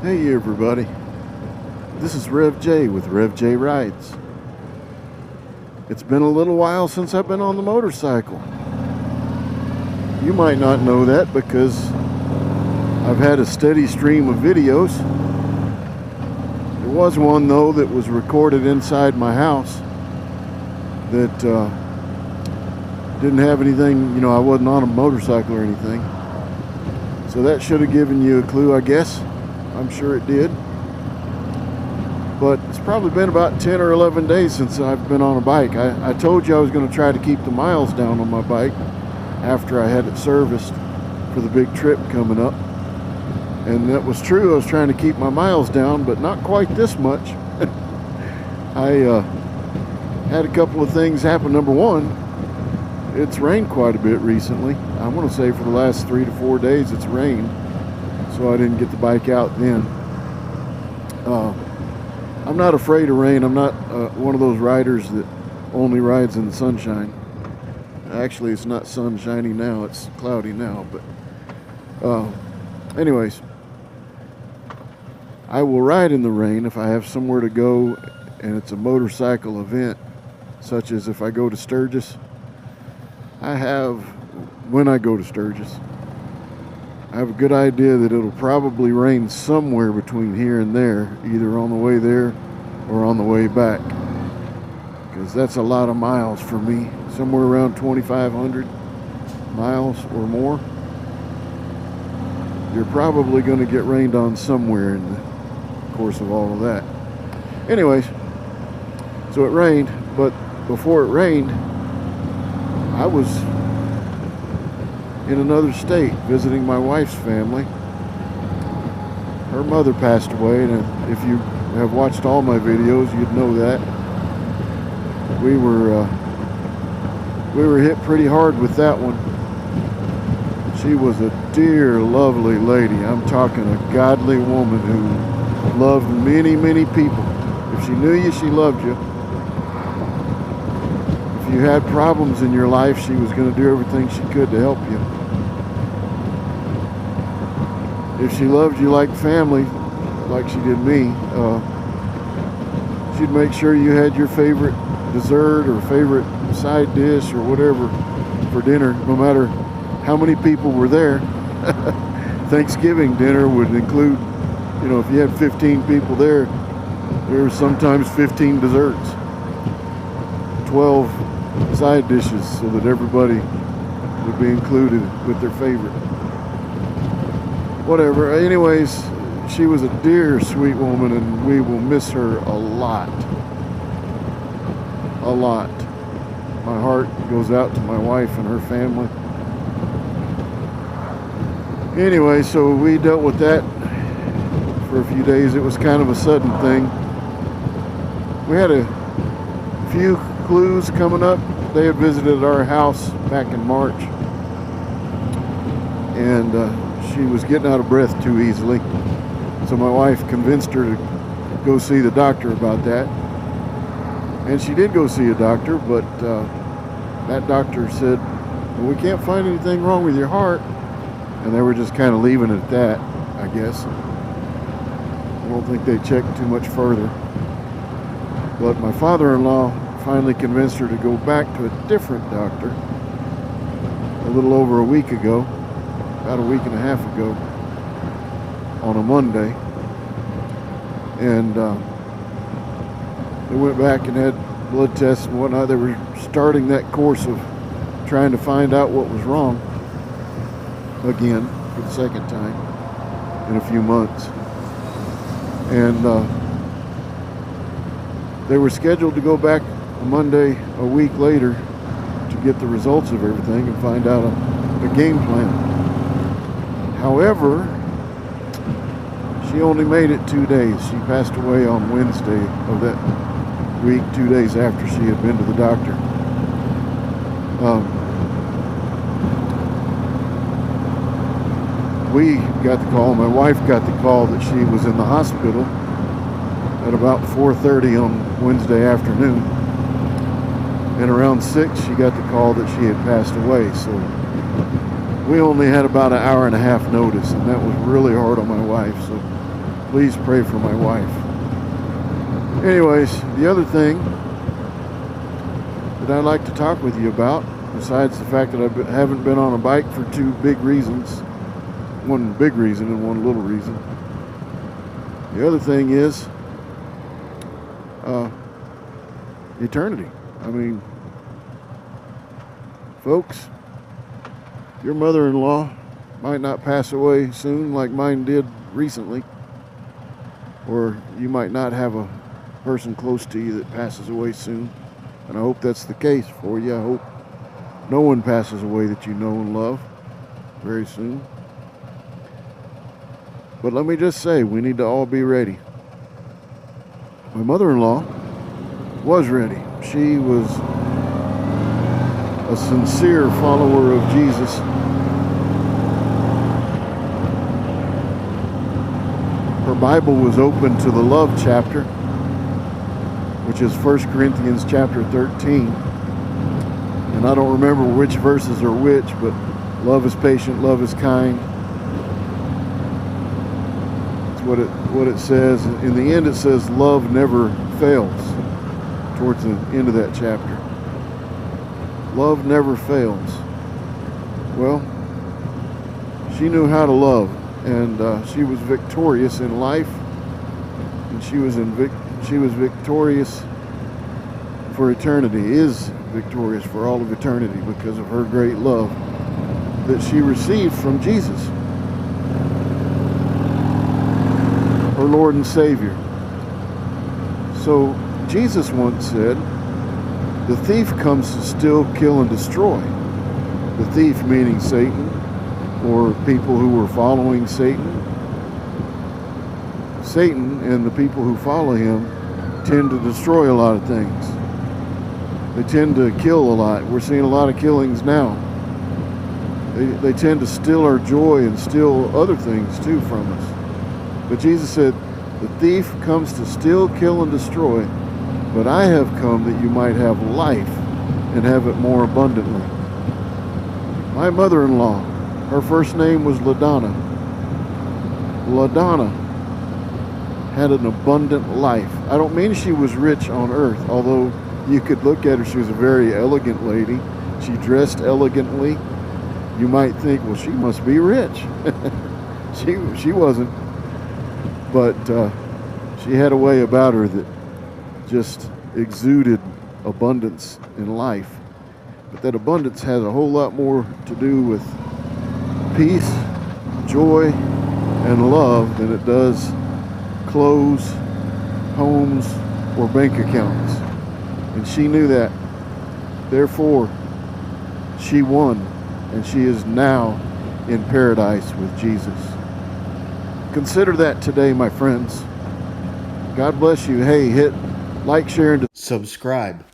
Hey everybody, this is Rev J with Rev J Rides. It's been a little while since I've been on the motorcycle. You might not know that because I've had a steady stream of videos. There was one though that was recorded inside my house that didn't have anything, I wasn't on a motorcycle or anything. So that should have given you a clue, I guess. I'm sure it did. But it's probably been about 10 or 11 days since I've been on a bike. I told you I was going to try to keep the miles down on my bike after I had it serviced for the big trip coming up. And that was true. I was trying to keep my miles down, but not quite this much. I had a couple of things happen. Number one, it's rained quite a bit recently. I want to say for the last 3 to 4 days it's rained. So I didn't get the bike out then. I'm not afraid of rain. I'm not one of those riders that only rides in the sunshine. Actually, it's not sunshiny now. It's cloudy now. But anyways, I will ride in the rain if I have somewhere to go and it's a motorcycle event, such as if I go to Sturgis. When I go to Sturgis, I have a good idea that it'll probably rain somewhere between here and there, either on the way there or on the way back, because that's a lot of miles for me, somewhere around 2,500 miles or more. You're probably going to get rained on somewhere in the course of all of that. Anyways, so it rained, but before it rained, I was in another state visiting my wife's family. Her mother passed away, and if you have watched all my videos, you'd know that. We were hit pretty hard with that one. She was a dear, lovely lady. I'm talking a godly woman who loved many, many people. If she knew you, she loved you. If you had problems in your life, she was going to do everything she could to help you. If she loved you like family, like she did me, she'd make sure you had your favorite dessert or favorite side dish or whatever for dinner, no matter how many people were there. Thanksgiving dinner would include, if you had 15 people there were sometimes 15 desserts, 12 side dishes, so that everybody would be included with their favorite. Whatever. Anyways, she was a dear, sweet woman, and we will miss her a lot. A lot. My heart goes out to my wife and her family. Anyway, so we dealt with that for a few days. It was kind of a sudden thing. We had a few clues coming up. They had visited our house back in March, and she was getting out of breath too easily. So my wife convinced her to go see the doctor about that. And she did go see a doctor, but that doctor said, well, we can't find anything wrong with your heart. And they were just kind of leaving it at that, I guess. I don't think they checked too much further. But my father-in-law finally convinced her to go back to a different doctor a little over a week ago, about a week and a half ago, on a Monday. And they went back and had blood tests and whatnot. They were starting that course of trying to find out what was wrong again for the second time in a few months. And they were scheduled to go back Monday a week later to get the results of everything and find out a game plan. However, she only made it 2 days. She passed away on Wednesday of that week, 2 days after she had been to the doctor. We got the call, my wife got the call that she was in the hospital at about 4:30 on Wednesday afternoon. And around 6, she got the call that she had passed away. So we only had about an hour and a half notice, and that was really hard on my wife. So Please pray for my wife. Anyways, the other thing that I'd like to talk with you about, besides the fact that I haven't been on a bike for two big reasons, one big reason and one little reason. The other thing is eternity. I mean, folks, your mother-in-law might not pass away soon like mine did recently, or you might not have a person close to you that passes away soon, and I hope that's the case for you. I hope no one passes away that you know and love very soon. But let me just say, we need to all be ready. My mother-in-law was ready. She was a sincere follower of Jesus. Her Bible was open to the love chapter, which is 1 Corinthians chapter 13. And I don't remember which verses are which, but love is patient, love is kind. What it says. In the end, it says love never fails, towards the end of that chapter. Love never fails. Well, she knew how to love, and she was victorious in life, and she was victorious for eternity, is victorious for all of eternity because of her great love that she received from Jesus, her Lord and Savior. So Jesus once said, the thief comes to steal, kill, and destroy. The thief meaning Satan, or people who were following Satan. Satan and the people who follow him tend to destroy a lot of things. They tend to kill a lot. We're seeing a lot of killings now. They tend to steal our joy and steal other things too from us. But Jesus said, the thief comes to steal, kill, and destroy, but I have come that you might have life and have it more abundantly. My mother-in-law, her first name was LaDonna. LaDonna had an abundant life. I don't mean she was rich on earth, although you could look at her, she was a very elegant lady. She dressed elegantly. You might think, well, she must be rich. She wasn't. But she had a way about her that just exuded abundance in life. But that abundance has a whole lot more to do with peace, joy, and love than it does clothes, homes, or bank accounts. And she knew that. Therefore, she won, and she is now in paradise with Jesus. Consider that today, my friends. God bless you. Hey, hit like, share, and subscribe.